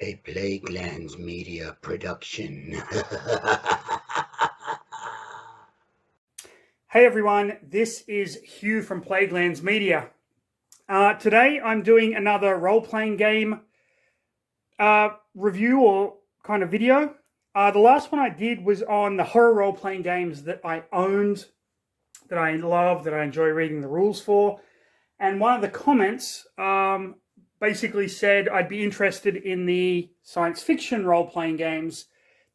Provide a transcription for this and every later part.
A Plaguelands Media production. Hey everyone, this is Hugh from Plaguelands Media. Today I'm doing another role-playing game review or kind of video. The last one I did was on the horror role-playing games that I owned, that I love, that I enjoy reading the rules for. And one of the comments basically said I'd be interested in the science fiction role-playing games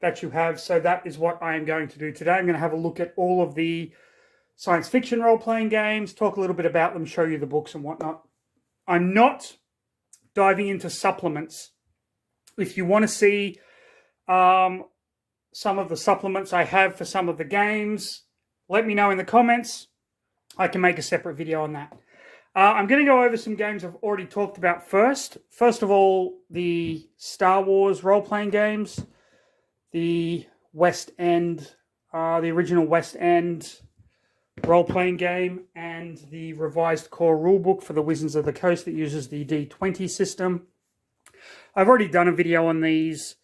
that you have. So that is what I am going to do today. I'm going to have a look at all of the science fiction role-playing games, talk a little bit about them, show you the books and whatnot. I'm not diving into supplements. If you want to see some of the supplements I have for some of the games, let me know in the comments. I can make a separate video on that. I'm going to go over some games I've already talked about first. First of all, the Star Wars role-playing games, the West End, the original West End role-playing game, and the revised core rulebook for the Wizards of the Coast that uses the D20 system. I've already done a video on these.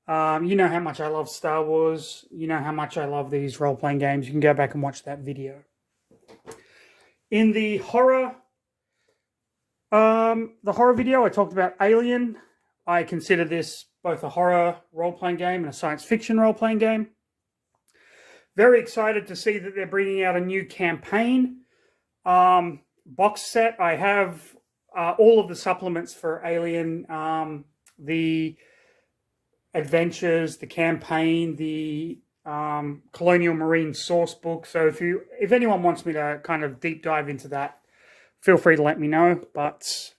You know how much I love Star Wars. You know how much I love these role-playing games. You can go back and watch that video. In the horror video, I talked about Alien. I consider this both a horror role-playing game and a science fiction role-playing game. Very excited to see that they're bringing out a new campaign box set. I have all of the supplements for Alien, the adventures, the campaign, the Colonial Marine source book. So if anyone wants me to kind of deep dive into that, feel free to let me know. But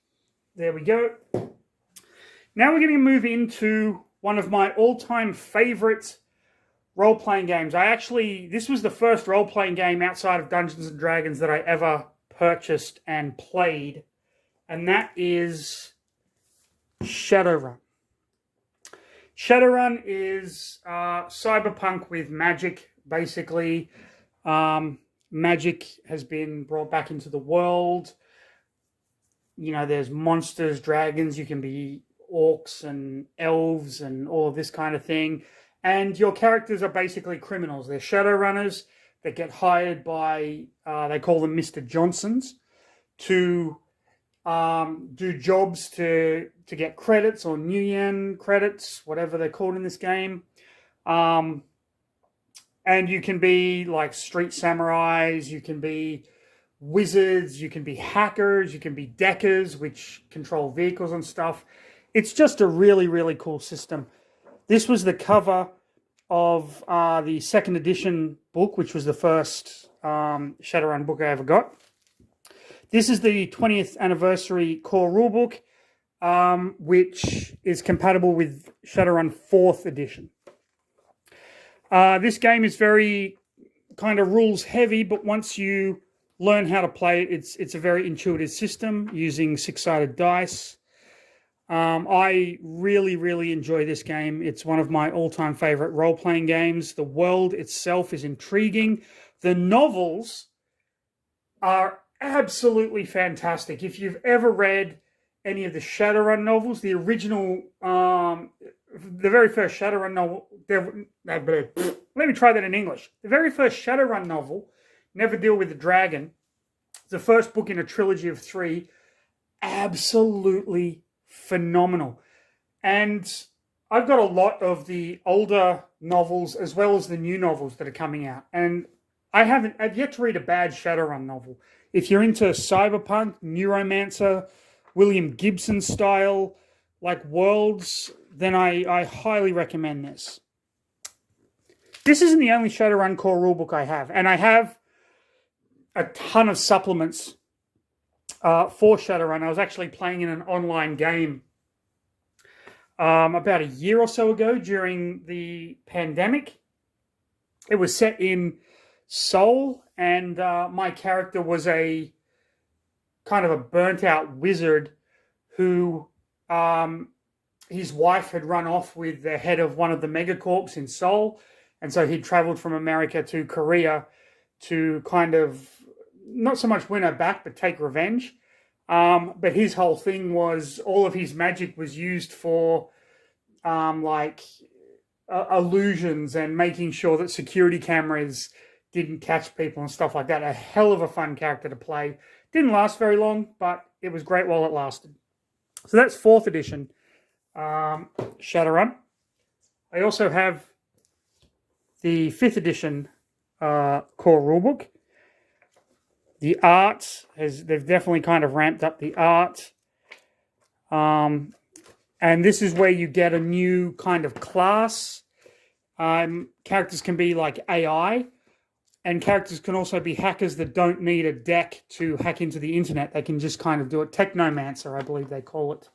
there we go. Now we're going to move into one of my all-time favorite role-playing games. This was the first role-playing game outside of Dungeons and Dragons that I ever purchased and played, and that is Shadowrun. Shadowrun is cyberpunk with magic, basically. Magic has been brought back into the world. You know, there's monsters, dragons, you can be orcs and elves and all of this kind of thing. And your characters are basically criminals. They're Shadowrunners that get hired by, they call them Mr. Johnsons, to do jobs to get credits or New Yen credits, whatever they're called in this game. And you can be like street samurais, you can be wizards, you can be hackers, you can be deckers, which control vehicles and stuff. It's just a really, really cool system. This was the cover of the second edition book, which was the first Shadowrun book I ever got. This is the 20th anniversary core rulebook, which is compatible with Shadowrun 4th edition. This game is very kind of rules heavy, but once you learn how to play it, it's a very intuitive system using six-sided dice. I really, really enjoy this game. It's one of my all-time favorite role-playing games. The world itself is intriguing. The novels are absolutely fantastic. If you've ever read any of the Shadowrun novels, the original, the very first Shadowrun novel, let me try that in English. The very first Shadowrun novel, Never Deal with the Dragon, the first book in a trilogy of 3, absolutely phenomenal. And I've got a lot of the older novels as well as the new novels that are coming out. And I've yet to read a bad Shadowrun novel. If you're into cyberpunk, neuromancer, William Gibson style, like worlds, then I highly recommend this. This isn't the only Shadowrun core rulebook I have. And I have a ton of supplements for Shadowrun. I was actually playing in an online game about a year or so ago during the pandemic. It was set in Seoul, and my character was a kind of a burnt-out wizard who his wife had run off with the head of one of the megacorps in Seoul, and so he'd traveled from America to Korea to kind of not so much win her back, but take revenge. But his whole thing was all of his magic was used for like illusions and making sure that security cameras didn't catch people and stuff like that. A hell of a fun character to play. Didn't last very long, but it was great while it lasted. So that's 4th edition Shadowrun. I also have the 5th edition core rulebook. The art they've definitely kind of ramped up the art. And this is where you get a new kind of class. Characters can be like AI, and characters can also be hackers that don't need a deck to hack into the internet. They can just kind of do it. Technomancer, I believe they call it.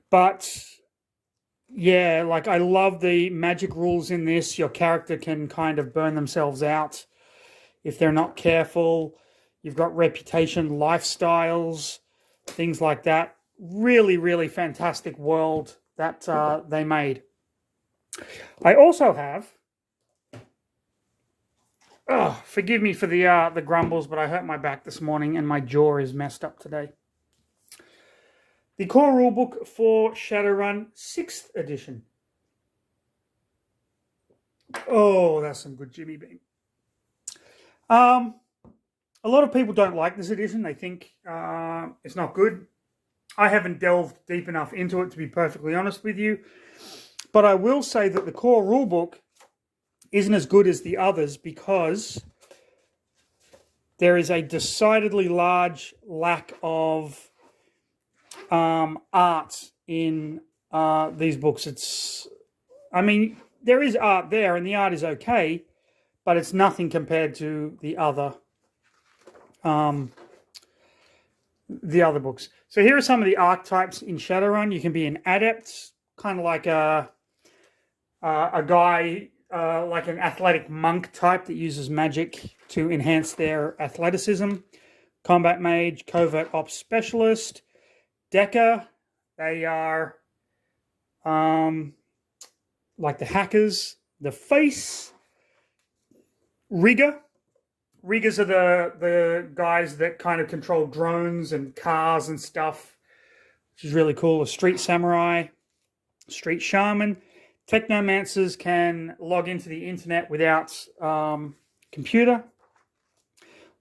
But yeah, like I love the magic rules in this. Your character can kind of burn themselves out if they're not careful. You've got reputation, lifestyles, things like that. Really, really fantastic world that they made. I also have, forgive me for the grumbles, but I hurt my back this morning and my jaw is messed up today. The core rulebook for Shadowrun 6th edition. Oh, that's some good Jimmy Beam. A lot of people don't like this edition. They think it's not good. I haven't delved deep enough into it, to be perfectly honest with you. But I will say that the core rulebook isn't as good as the others because there is a decidedly large lack of art in these books. There is art there, and the art is okay, but it's nothing compared to the other books. So here are some of the archetypes in Shadowrun. You can be an adept, kind of like a guy, like an athletic monk type that uses magic to enhance their athleticism. Combat mage, covert ops specialist, Decker. They are like the hackers. The face, rigger. Riggers are the guys that kind of control drones and cars and stuff, which is really cool. A street samurai, street shaman. Technomancers can log into the internet without computer.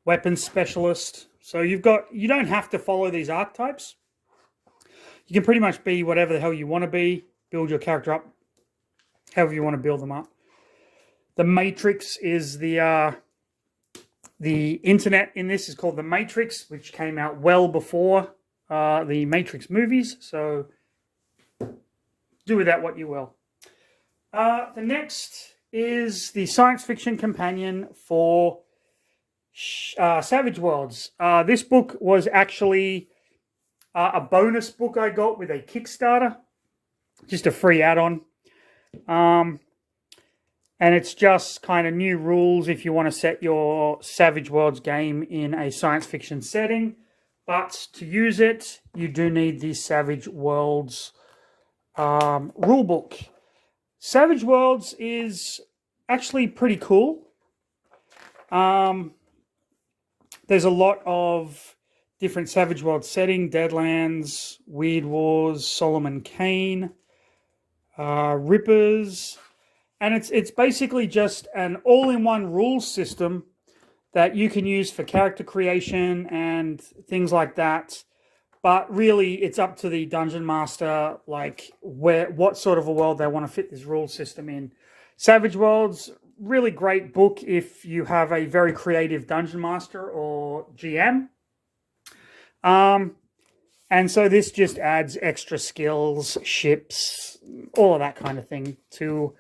Weapons specialist. So you don't have to follow these archetypes. You can pretty much be whatever the hell you want to be. Build your character up however you want to build them up. The Matrix is the internet in this is called the Matrix, which came out well before the Matrix movies. So do with that what you will. The next is the science fiction companion for Savage Worlds. This book was actually a bonus book I got with a Kickstarter, just a free add-on. And it's just kind of new rules if you want to set your Savage Worlds game in a science fiction setting. But to use it, you do need the Savage Worlds rulebook. Savage Worlds is actually pretty cool. There's a lot of different Savage Worlds setting: Deadlands, Weird Wars, Solomon Kane, Rippers. And it's basically just an all-in-one rules system that you can use for character creation and things like that. But really, it's up to the dungeon master, like what sort of a world they want to fit this rule system in. Savage Worlds, really great book if you have a very creative dungeon master or GM. And so this just adds extra skills, ships, all of that kind of thing to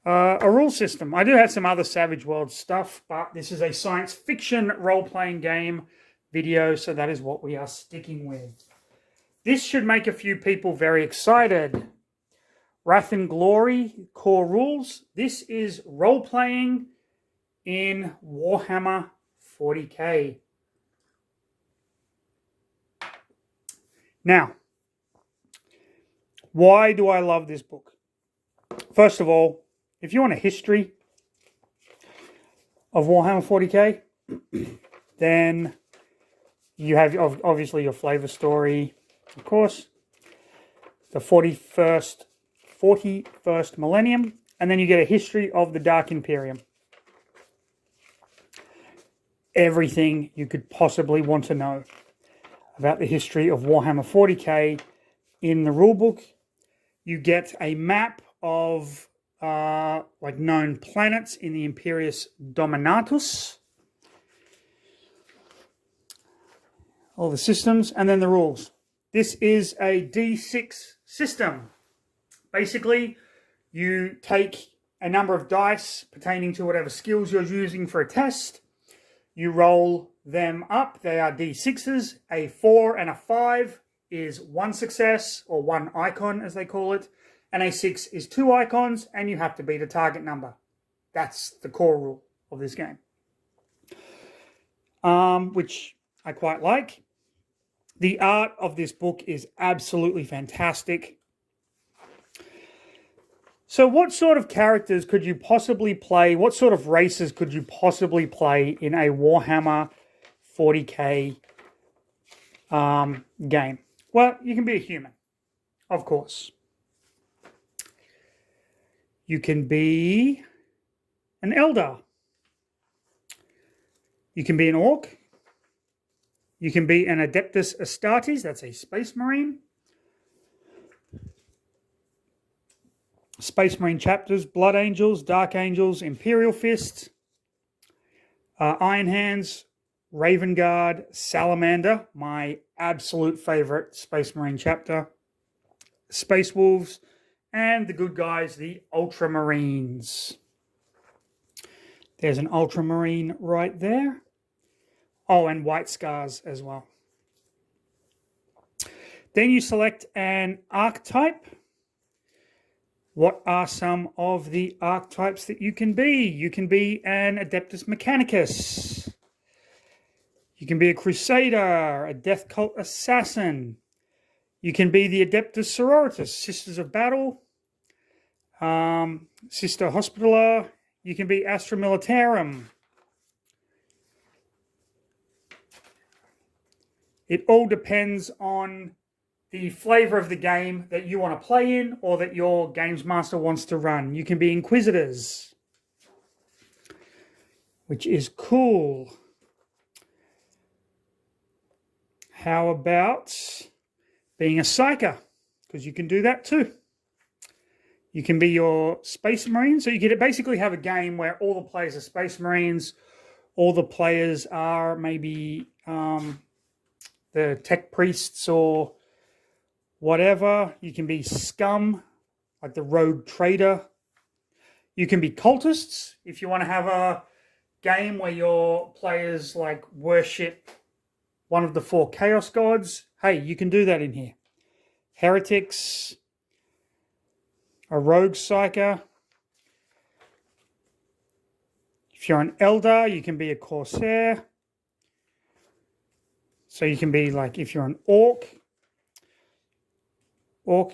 a rule system. I do have some other Savage Worlds stuff, but this is a science fiction role-playing game video, so that is what we are sticking with. This should make a few people very excited. Wrath and Glory core rules. This is role-playing in Warhammer 40k. Now, why do I love this book? First of all, if you want a history of Warhammer 40k, then you have obviously your flavor story, of course. the 41st millennium, and then you get a history of the Dark Imperium. Everything you could possibly want to know about the history of Warhammer 40k in the rulebook. You get a map of known planets in the Imperius Dominatus. All the systems, and then the rules. This is a D6 system. Basically, you take a number of dice pertaining to whatever skills you're using for a test. You roll them up. They are D6s. A 4 and a 5 is 1 success, or 1 icon as they call it. And a 6 is 2 icons, and you have to beat a target number. That's the core rule of this game. Which I quite like. The art of this book is absolutely fantastic. So what sort of characters could you possibly play? What sort of races could you possibly play in a Warhammer 40k game? Well, you can be a human, of course. You can be an Eldar. You can be an Orc. You can be an Adeptus Astartes, that's a Space Marine. Space Marine chapters, Blood Angels, Dark Angels, Imperial Fist, Iron Hands, Raven Guard, Salamander, my absolute favorite Space Marine chapter, Space Wolves, and the good guys, the Ultramarines. There's an Ultramarine right there. Oh, and White Scars as well. Then you select an archetype. What are some of the archetypes that you can be? You can be an Adeptus Mechanicus. You can be a Crusader, a Death Cult Assassin. You can be the Adeptus Sororitas, Sisters of Battle, Sister Hospitaller. You can be Astra Militarum. It all depends on the flavor of the game that you want to play in or that your games master wants to run. You can be Inquisitors, which is cool. How about being a Psyker? Because you can do that too. You can be your Space Marine. So you could basically have a game where all the players are Space Marines. All the players are maybe the Tech Priests or whatever. You can be Scum, like the Rogue Trader. You can be Cultists if you want to have a game where your players like worship one of the 4 Chaos Gods. Hey, you can do that in here. Heretics, a Rogue Psyker. If you're an Eldar, you can be a Corsair. So you can be like, if you're an Orc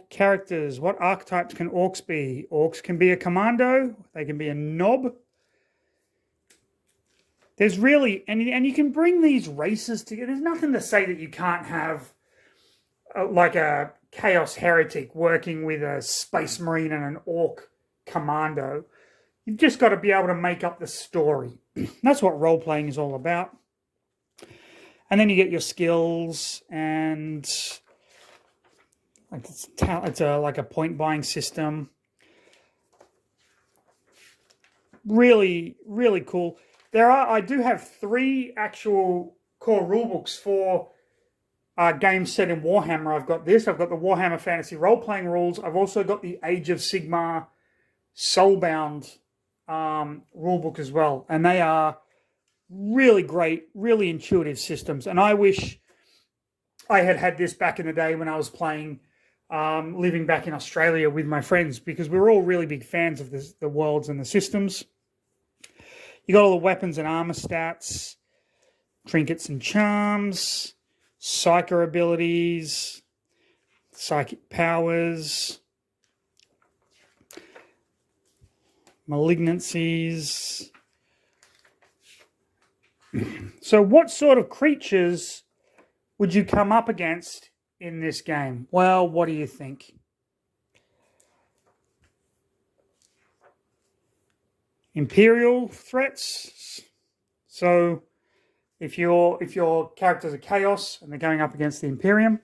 characters, what archetypes can Orcs be? Orcs can be a Commando. They can be a Nob. There's really, and you can bring these races together. There's nothing to say that you can't have like a Chaos Heretic working with a Space Marine and an Orc Commando. You've just got to be able to make up the story. That's what role-playing is all about. And then you get your skills, and it's like a point buying system. Really, really cool. I do have 3 actual core rulebooks for games set in Warhammer. I've got this. I've got the Warhammer Fantasy Role-Playing Rules. I've also got the Age of Sigmar Soulbound rulebook as well. And they are really great, really intuitive systems. And I wish I had this back in the day when I was playing, living back in Australia with my friends, because we were all really big fans of the worlds and the systems. You got all the weapons and armor stats, trinkets and charms, psyker abilities, psychic powers, malignancies. So what sort of creatures would you come up against in this game? Well, what do you think? Imperial threats. So if your characters are chaos and they're going up against the Imperium,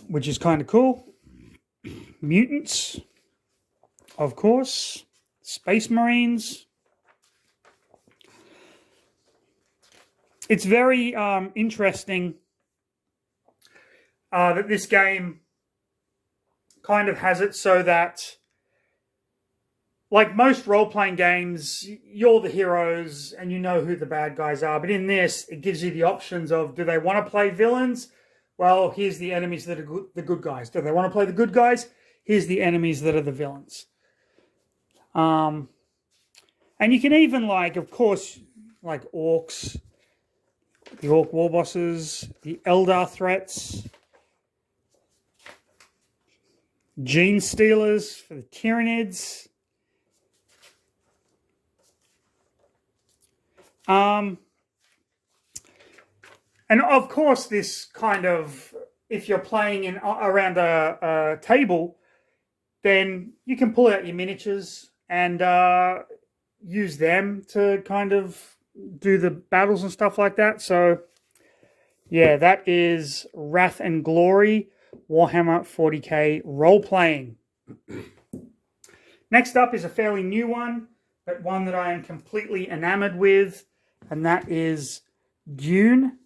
which is kind of cool. Mutants, of course. Space Marines. It's very interesting that this game kind of has it so that, like most role-playing games, you're the heroes and you know who the bad guys are. But in this, it gives you the options of, do they want to play villains? Well, here's the enemies that are the good guys. Do they want to play the good guys? Here's the enemies that are the villains. And you can even, like, of course, like orcs, the orc war bosses, the Eldar threats, gene stealers for the Tyranids. And of course, this kind of, if you're playing in around a table, then you can pull out your miniatures and use them to kind of do the battles and stuff like that. So, yeah, that is Wrath and Glory, Warhammer 40k role-playing. Next up is a fairly new one, but one that I am completely enamored with, and that is Dune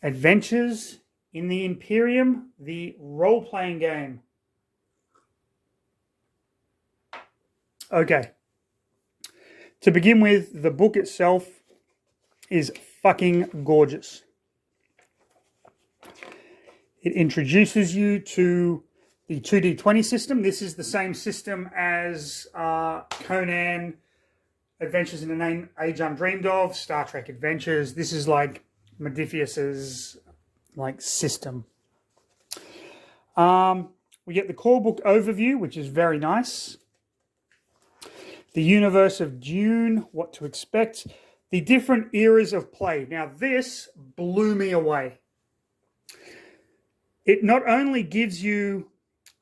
Adventures in the Imperium, the role-playing game. Okay. To begin with, the book itself is fucking gorgeous. It introduces you to the 2D20 system. This is the same system as Conan, Adventures in an Age Undreamed Of, Star Trek Adventures. This is like Modiphius's like system. We get the core book overview, which is very nice. The universe of Dune, what to expect, the different eras of play. Now, this blew me away. It not only gives you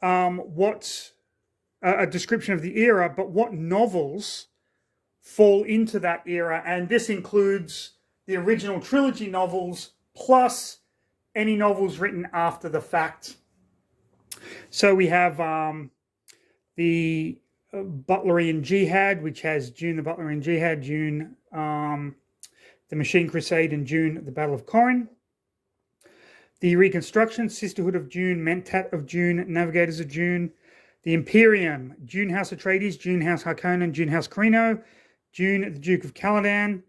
a description of the era, but what novels fall into that era. And this includes the original trilogy novels, plus any novels written after the fact. So we have the Butlerian Jihad, which has Dune the Butlerian Jihad, Dune the Machine Crusade, and Dune the Battle of Corrin. The Reconstruction, Sisterhood of Dune, Mentat of Dune, Navigators of Dune. The Imperium, Dune House Atreides, Dune House Harkonnen, Dune House Carino, Dune the Duke of Caladan,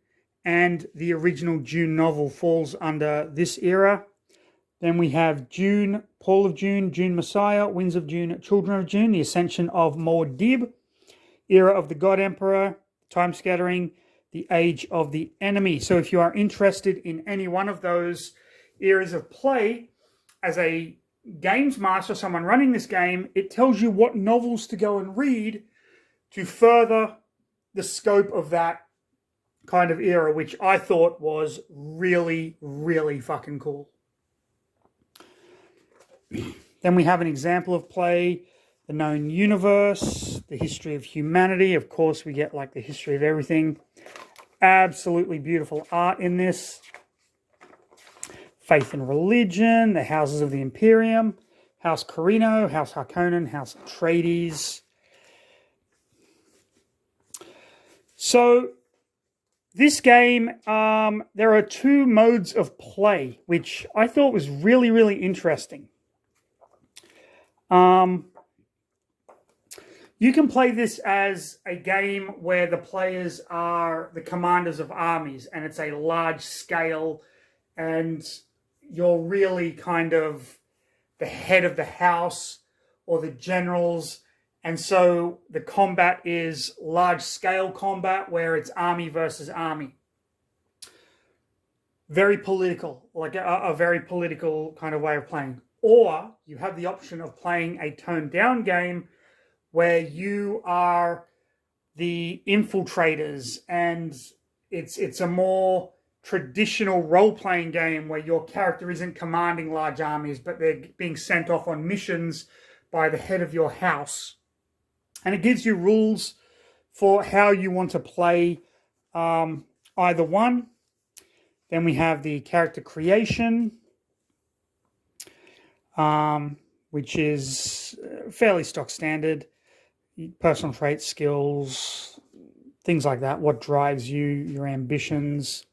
and the original Dune novel falls under this era. Then we have Dune, Paul of Dune, Dune Messiah, Winds of Dune, Children of Dune, the Ascension of Muad'Dib, Era of the God Emperor, Time Scattering, the Age of the Enemy. So if you are interested in any one of those eras of play, as a games master, someone running this game, it tells you what novels to go and read to further the scope of that kind of era, which I thought was really, really fucking cool. Then we have an example of play, the known universe, the history of humanity. Of course, we get like the history of everything. Absolutely beautiful art in this. Faith and religion, the houses of the Imperium, House Carino, House Harkonnen, House Atreides. So this game, there are two modes of play, which I thought was really, really interesting. You can play this as a game where the players are the commanders of armies, and it's a large scale, and you're really kind of the head of the house or the generals. And so the combat is large scale combat where it's army versus army. Very political, like a very political kind of way of playing. Or you have the option of playing a toned down game where you are the infiltrators, and it's a more traditional role-playing game where your character isn't commanding large armies, but they're being sent off on missions by the head of your house. And it gives you rules for how you want to play either one. Then we have the character creation, which is fairly stock standard. Personal traits, skills, things like that. What drives you, your ambitions.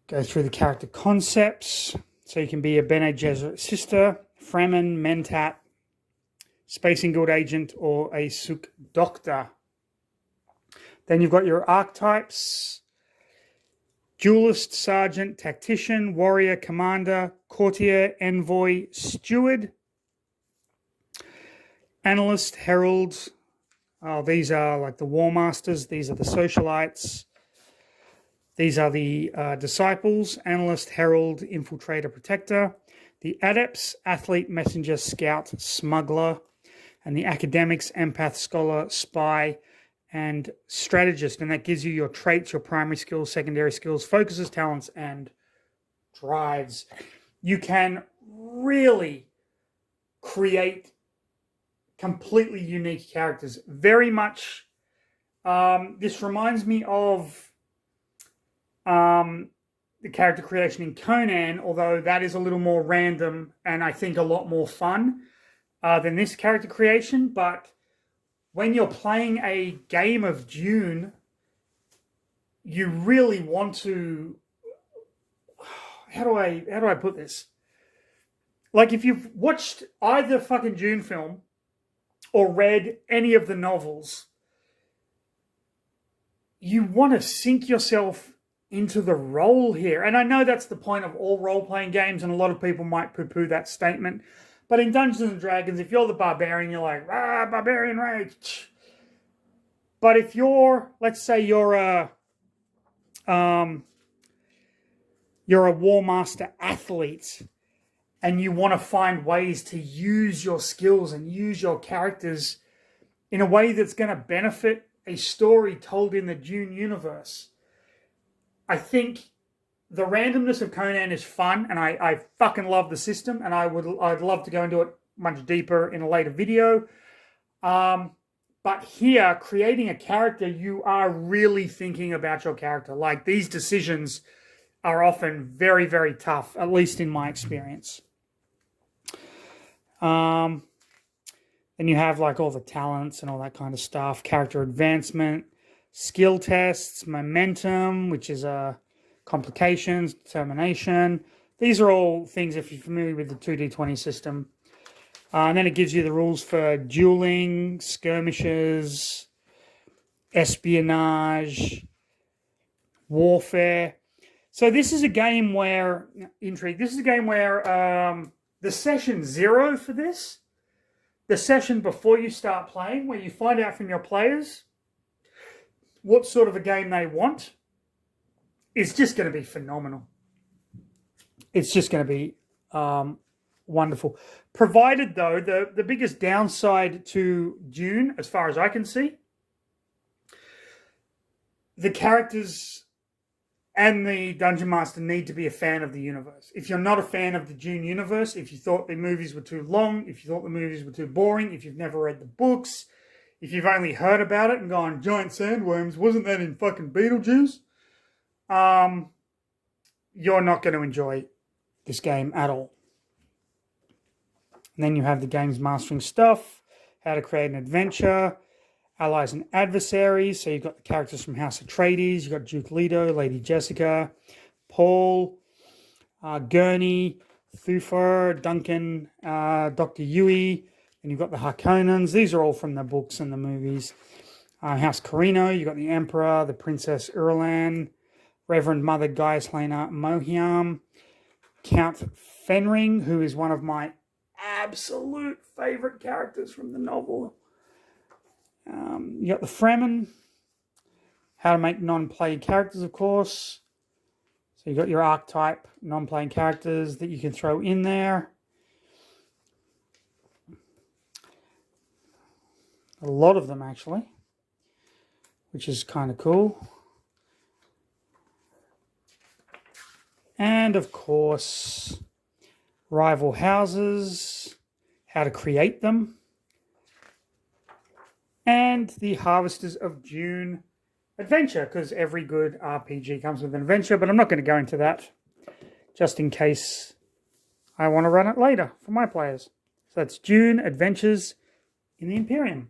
Go through the character concepts. So you can be a Bene Gesserit sister, Fremen, Mentat, Space Guild agent, or a Suk Doctor. Then you've got your archetypes: duelist, sergeant, tactician, warrior, commander, courtier, envoy, steward, analyst, herald. These are like the war masters. These are the socialites. These are the disciples: analyst, herald, infiltrator, protector. The adepts: athlete, messenger, scout, smuggler. And the academics: empath, scholar, spy, and strategist. And that gives you your traits, your primary skills, secondary skills, focuses, talents, and drives. You can really create completely unique characters. Very much, this reminds me of the character creation in Conan, although that is a little more random and I think a lot more fun than this character creation. But when you're playing a game of Dune, you really want to... How do I put this? Like, if you've watched either fucking Dune film or read any of the novels, you want to sink yourself into the role here. And I know that's the point of all role-playing games, and a lot of people might poo-poo that statement. But in Dungeons and Dragons, if you're the barbarian, you're like, barbarian rage. But if you're, let's say you're a War Master athlete, and you want to find ways to use your skills and use your characters in a way that's going to benefit a story told in the Dune universe, I think the randomness of Conan is fun, and I fucking love the system, and I'd love to go into it much deeper in a later video. But here, creating a character, you are really thinking about your character. Like, these decisions are often very, very tough, at least in my experience. Then you have like all the talents and all that kind of stuff, character advancement, skill tests, momentum, which is complications, determination. These are all things if you're familiar with the 2d20 system. And then it gives you the rules for dueling, skirmishes, espionage, warfare. So this is a game where, intrigue, this is a game where the session 0 for this, the session before you start playing, where you find out from your players what sort of a game they want, is just going to be phenomenal. It's just going to be wonderful. Provided, though, the biggest downside to Dune, as far as I can see, the characters and the Dungeon Master need to be a fan of the universe. If you're not a fan of the Dune universe, if you thought the movies were too long, if you thought the movies were too boring, if you've never read the books, if you've only heard about it and gone, giant sandworms, wasn't that in fucking Beetlejuice? You're not going to enjoy this game at all. And then you have the game's mastering stuff, how to create an adventure, allies and adversaries. So you've got the characters from House Atreides. You've got Duke Leto, Lady Jessica, Paul, Gurney, Thufir, Duncan, Dr. Yui. And you've got the Harkonnens. These are all from the books and the movies. House Carino. You've got the Emperor, the Princess Irulan, Reverend Mother Gaislena Mohiam, Count Fenring, who is one of my absolute favorite characters from the novel. You got the Fremen, how to make non-playing characters, of course. So you got your archetype non-playing characters that you can throw in there. A lot of them, actually, which is kind of cool. And, of course, rival houses. how to create them, and the Harvesters of Dune adventure, because every good RPG comes with an adventure, but I'm not going to go into that, just in case I want to run it later for my players. So that's Dune Adventures in the Imperium.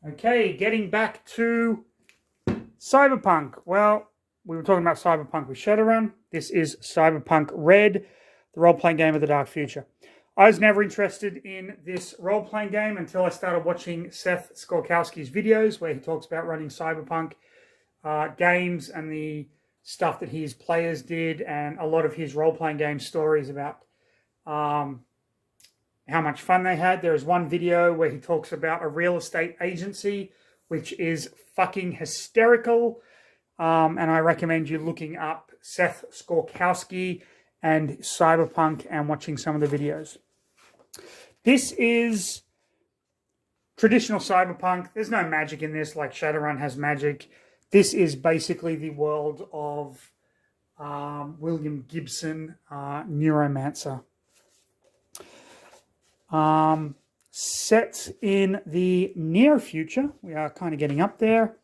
Okay, getting back to Cyberpunk. Well, we were talking about Cyberpunk with Shadowrun. This is Cyberpunk Red, the role-playing game of the dark future. I was never interested in this role-playing game until I started watching Seth Skorkowski's videos where he talks about running Cyberpunk games and the stuff that his players did, and a lot of his role-playing game stories about how much fun they had. There is one video where he talks about a real estate agency, which is fucking hysterical. And I recommend you looking up Seth Skorkowski and Cyberpunk and watching some of the videos. This is traditional Cyberpunk. There's no magic in this like Shadowrun has magic. This is basically the world of William Gibson, Neuromancer. Set in the near future. We are kind of getting up there.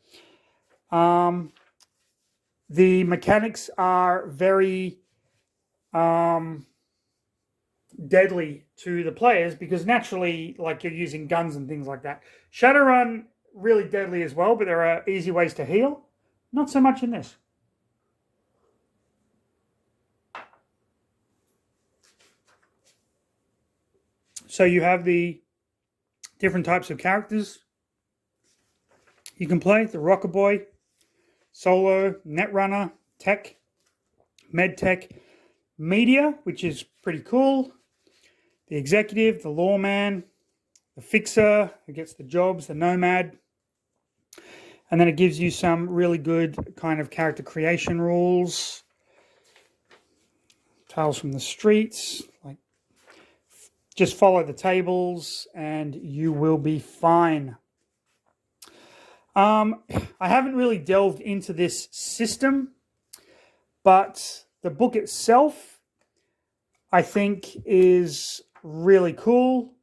The mechanics are very deadly to the players because naturally, like, you're using guns and things like that. Shadowrun, really deadly as well, but there are easy ways to heal. Not so much in this. So you have the different types of characters you can play. The Rocker Boy, Solo, Netrunner, Tech, Medtech, Media, which is pretty cool. The Executive, the Lawman, the Fixer, who gets the jobs, the Nomad. And then it gives you some really good kind of character creation rules. Tales from the Streets, like, just follow the tables and you will be fine. I haven't really delved into this system, but the book itself, I think, is really cool.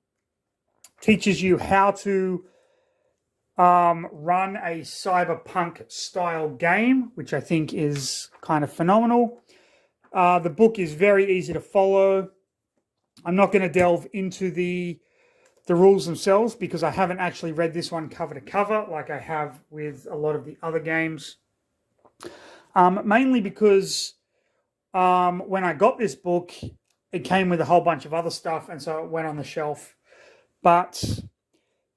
Teaches you how to run a cyberpunk style game, which I think is kind of phenomenal. The book is very easy to follow. I'm not going to delve into the rules themselves because I haven't actually read this one cover to cover like I have with a lot of the other games. Mainly because when I got this book, it came with a whole bunch of other stuff, and so it went on the shelf. But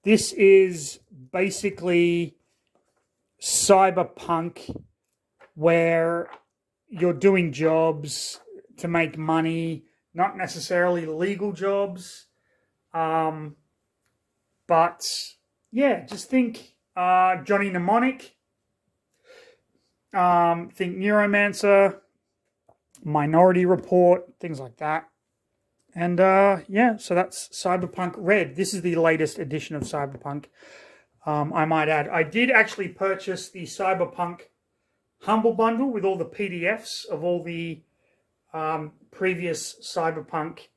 this is basically cyberpunk where you're doing jobs to make money, not necessarily legal jobs. But yeah, just think Johnny Mnemonic, think Neuromancer, Minority Report, things like that. And yeah, so that's Cyberpunk Red. This is the latest edition of Cyberpunk, I might add. I did actually purchase the Cyberpunk Humble Bundle with all the PDFs of all the previous Cyberpunk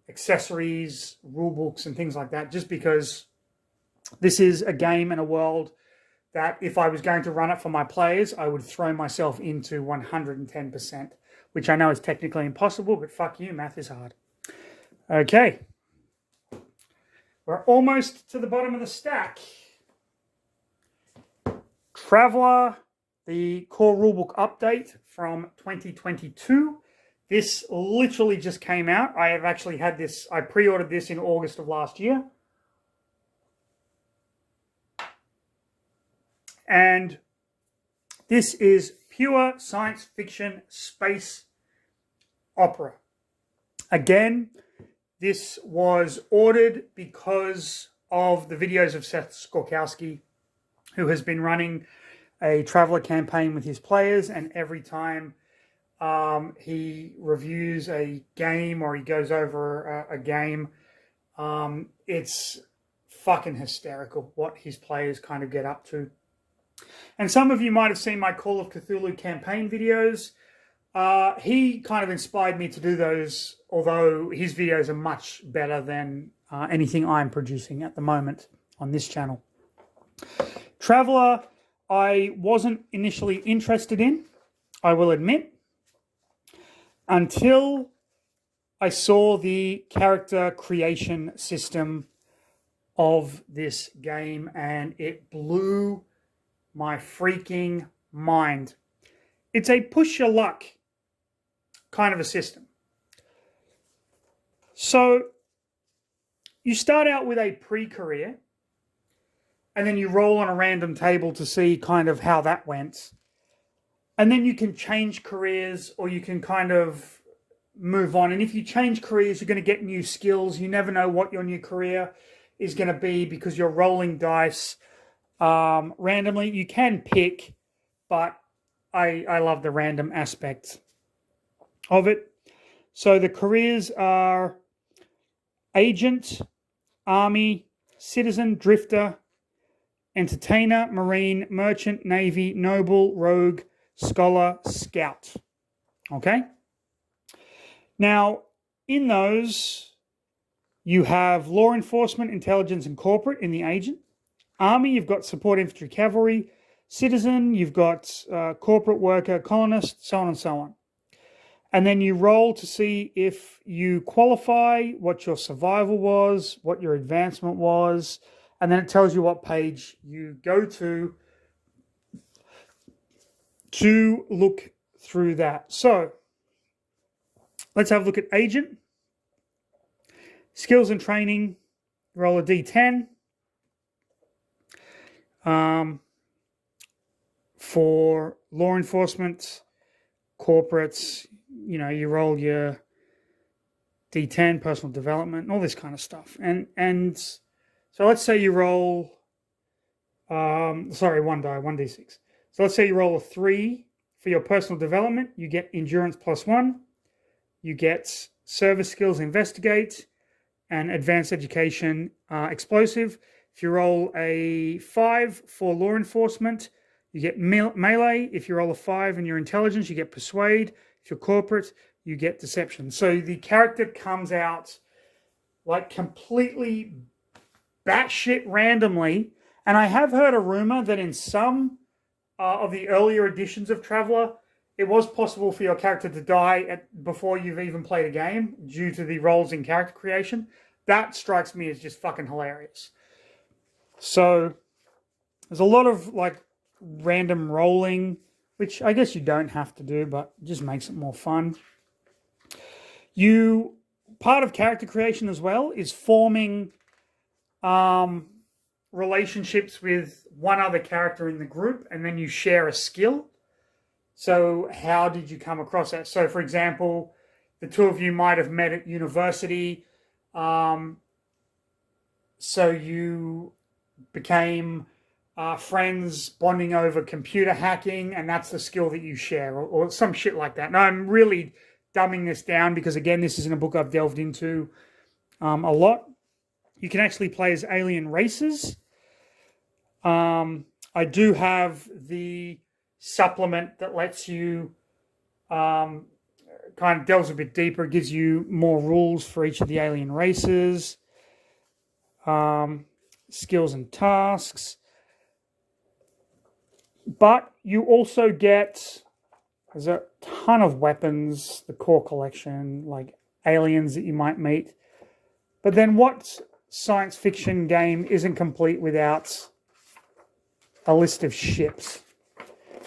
accessories, rulebooks, and things like that, just because this is a game and a world that if I was going to run it for my players, I would throw myself into 110%, which I know is technically impossible, but fuck you, math is hard. Okay. We're almost to the bottom of the stack. Traveller, the core rulebook update from 2022. This literally just came out. I have actually had this, I pre-ordered this in August of last year. And this is pure science fiction space opera. Again, this was ordered because of the videos of Seth Skorkowski, who has been running a Traveller campaign with his players, and every time he reviews a game or he goes over a game, it's fucking hysterical what his players kind of get up to. And some of you might have seen my Call of Cthulhu campaign videos. He kind of inspired me to do those, although his videos are much better than anything I'm producing at the moment on this channel. Traveller, I wasn't initially interested in, I will admit, until I saw the character creation system of this game, and it blew my freaking mind. It's a push your luck kind of a system. So you start out with a pre-career, and then you roll on a random table to see kind of how that went. And then you can change careers, or you can kind of move on. And if you change careers, you're going to get new skills. You never know what your new career is going to be because you're rolling dice randomly. You can pick, but I love the random aspect of it. So the careers are agent, army, citizen, drifter, entertainer, marine, merchant, navy, noble, rogue, scholar, scout. Okay? Now, in those, you have law enforcement, intelligence, and corporate in the agent. Army, you've got support infantry, cavalry. Citizen, you've got corporate worker, colonist, so on and so on. And then you roll to see if you qualify, what your survival was, what your advancement was, and then it tells you what page you go to look through that. So let's have a look at agent. Skills and training, roll a D10. For law enforcement, corporates, you know, you roll your D10, personal development, all this kind of stuff. And so let's say you roll, one die, 1d6. So let's say you roll a 3 for your personal development. You get endurance +1. You get service skills, investigate, and advanced education, explosive. If you roll a 5 for law enforcement, you get melee. If you roll a 5 in your intelligence, you get persuade. If you're corporate, you get deception. So the character comes out like completely batshit randomly. And I have heard a rumor that in some of the earlier editions of Traveller, it was possible for your character to die before you've even played a game due to the roles in character creation. That strikes me as just fucking hilarious. So there's a lot of like random rolling, which I guess you don't have to do, but it just makes it more fun. Part of character creation as well is forming relationships with one other character in the group, and then you share a skill. So how did you come across that? So for example, the two of you might have met at university. So you became friends bonding over computer hacking, and that's the skill that you share, or some shit like that. Now, I'm really dumbing this down because, again, this isn't a book I've delved into a lot. You can actually play as alien races. I do have the supplement that lets you kind of delves a bit deeper. It gives you more rules for each of the alien races, skills and tasks. But you also get, there's a ton of weapons, the core collection, like aliens that you might meet. But then what science fiction game isn't complete without a list of ships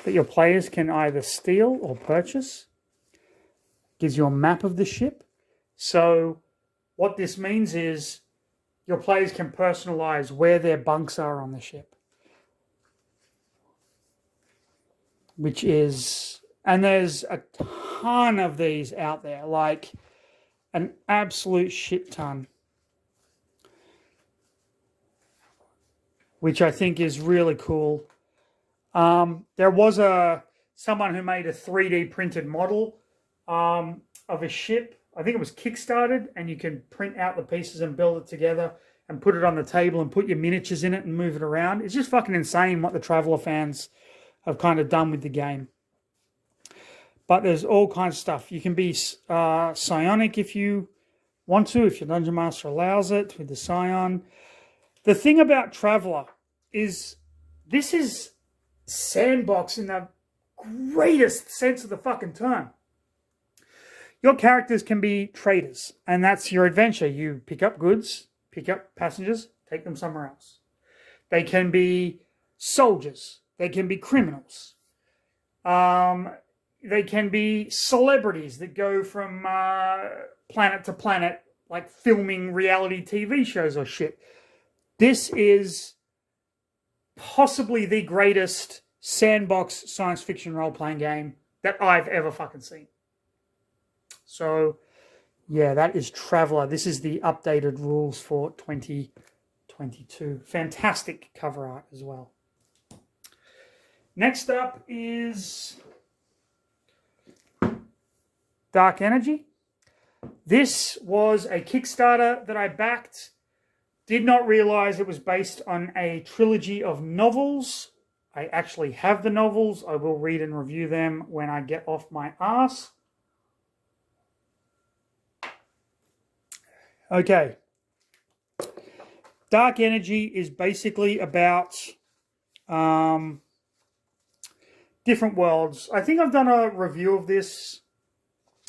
that your players can either steal or purchase? Gives you a map of the ship. So what this means is your players can personalize where their bunks are on the ship. And there's a ton of these out there, like an absolute shit ton, which I think is really cool. There was someone who made a 3D printed model of a ship. I think it was kickstarted, and you can print out the pieces and build it together and put it on the table and put your miniatures in it and move it around. It's just fucking insane what the Traveller fans have kind of done with the game. But there's all kinds of stuff. You can be psionic if you want to, if your Dungeon Master allows it with the Scion. The thing about Traveller is this is sandbox in the greatest sense of the fucking term. Your characters can be traders, and that's your adventure. You pick up goods, pick up passengers, take them somewhere else. They can be soldiers. They can be criminals. They can be celebrities that go from planet to planet, like filming reality TV shows or shit. This is possibly the greatest sandbox science fiction role-playing game that I've ever fucking seen. So, yeah, that is Traveller. This is the updated rules for 2022. Fantastic cover art as well. Next up is Dark Energy. This was a Kickstarter that I backed. Did not realize it was based on a trilogy of novels. I actually have the novels. I will read and review them when I get off my ass. Okay. Dark Energy is basically about different worlds. I think I've done a review of this.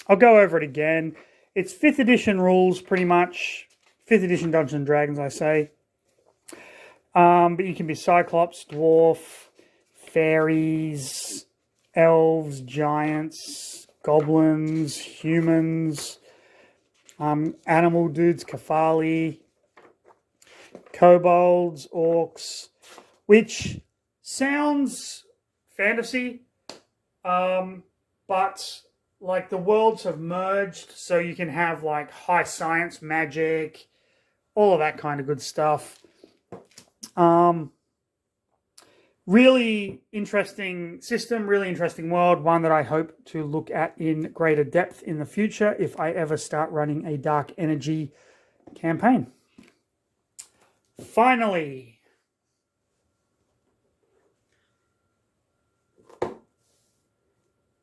I'll go over it again. It's 5th edition rules, pretty much. 5th edition Dungeons and Dragons, I say. But you can be Cyclops, Dwarf, Fairies, Elves, Giants, Goblins, Humans, Animal Dudes, Kefali, Kobolds, Orcs, which sounds fantasy, but like the worlds have merged, so you can have like high science magic, all of that kind of good stuff. Really interesting system, really interesting world, one that I hope to look at in greater depth in the future if I ever start running a Dark Energy campaign. Finally,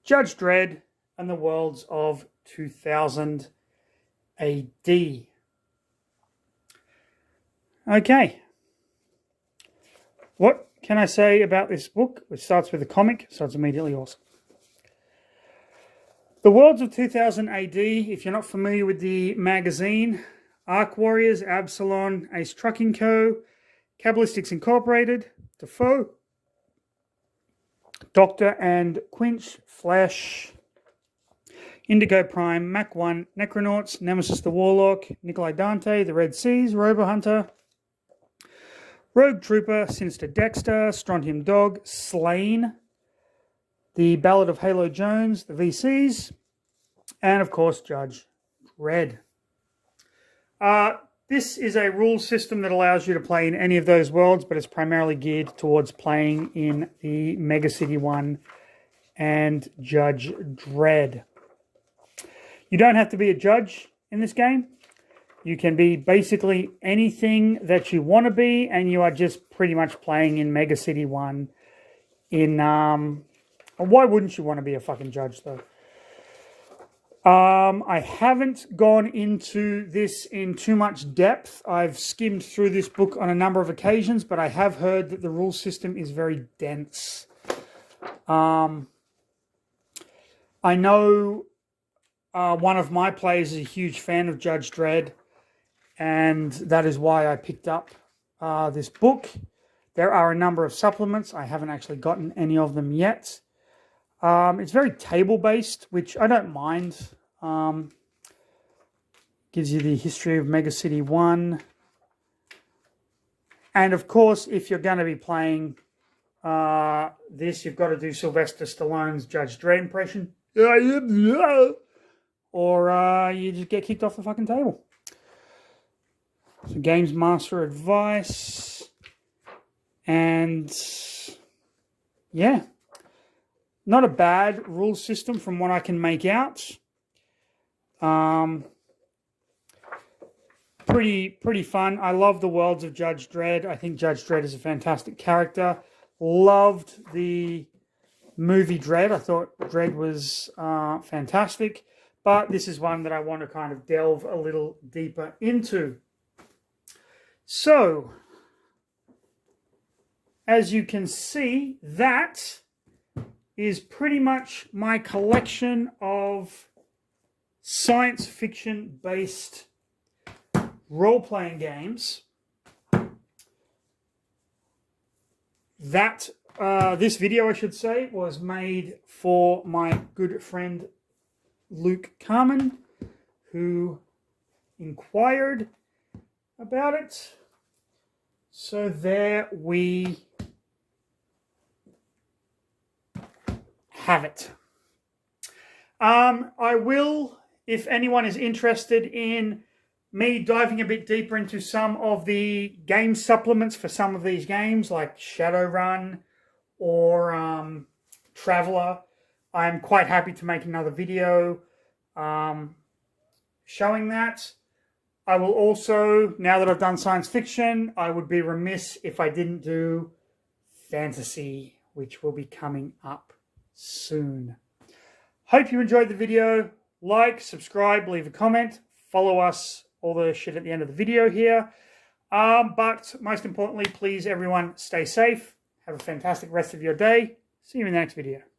Judge Dredd and the Worlds of 2000 AD. Okay. What can I say about this book? It starts with a comic, so it's immediately awesome. The Worlds of 2000 AD, if you're not familiar with the magazine, Arc Warriors, Absalon, Ace Trucking Co., Cabalistics Incorporated, Defoe, Doctor and Quinch, Flash, Indigo Prime, Mach 1, Necronauts, Nemesis the Warlock, Nikolai Dante, The Red Seas, Robo Hunter, Rogue Trooper, Sinister Dexter, Strontium Dog, Slain, The Ballad of Halo Jones, The VCs, and of course Judge Dredd. This is a rule system that allows you to play in any of those worlds, but it's primarily geared towards playing in the Mega City 1 and Judge Dredd. You don't have to be a judge in this game. You can be basically anything that you want to be, and you are just pretty much playing in Mega City 1. Why wouldn't you want to be a fucking judge, though? I haven't gone into this in too much depth. I've skimmed through this book on a number of occasions, but I have heard that the rule system is very dense. I know one of my players is a huge fan of Judge Dredd, and that is why I picked up this book. There are a number of supplements. I haven't actually gotten any of them yet. It's very table-based, which I don't mind. Gives you the history of Mega City 1. And, of course, if you're going to be playing this, you've got to do Sylvester Stallone's Judge Dredd impression. Or you just get kicked off the fucking table. So, Games Master advice. And, yeah. Not a bad rule system from what I can make out. Pretty fun. I love the worlds of Judge Dredd. I think Judge Dredd is a fantastic character. Loved the movie Dredd. I thought Dredd was fantastic, but this is one that I want to kind of delve a little deeper into. So, as you can see, that is pretty much my collection of science fiction based role-playing games. This video, I should say, was made for my good friend Luke Carmen, who inquired about it. So there we have it. I will, if anyone is interested in me diving a bit deeper into some of the game supplements for some of these games, like Shadowrun or Traveller, I'm quite happy to make another video showing that. I will also, now that I've done science fiction, I would be remiss if I didn't do fantasy, which will be coming up soon. Hope you enjoyed the video. Like, subscribe, leave a comment, follow us, all the shit at the end of the video here. But most importantly, please everyone stay safe. Have a fantastic rest of your day. See you in the next video.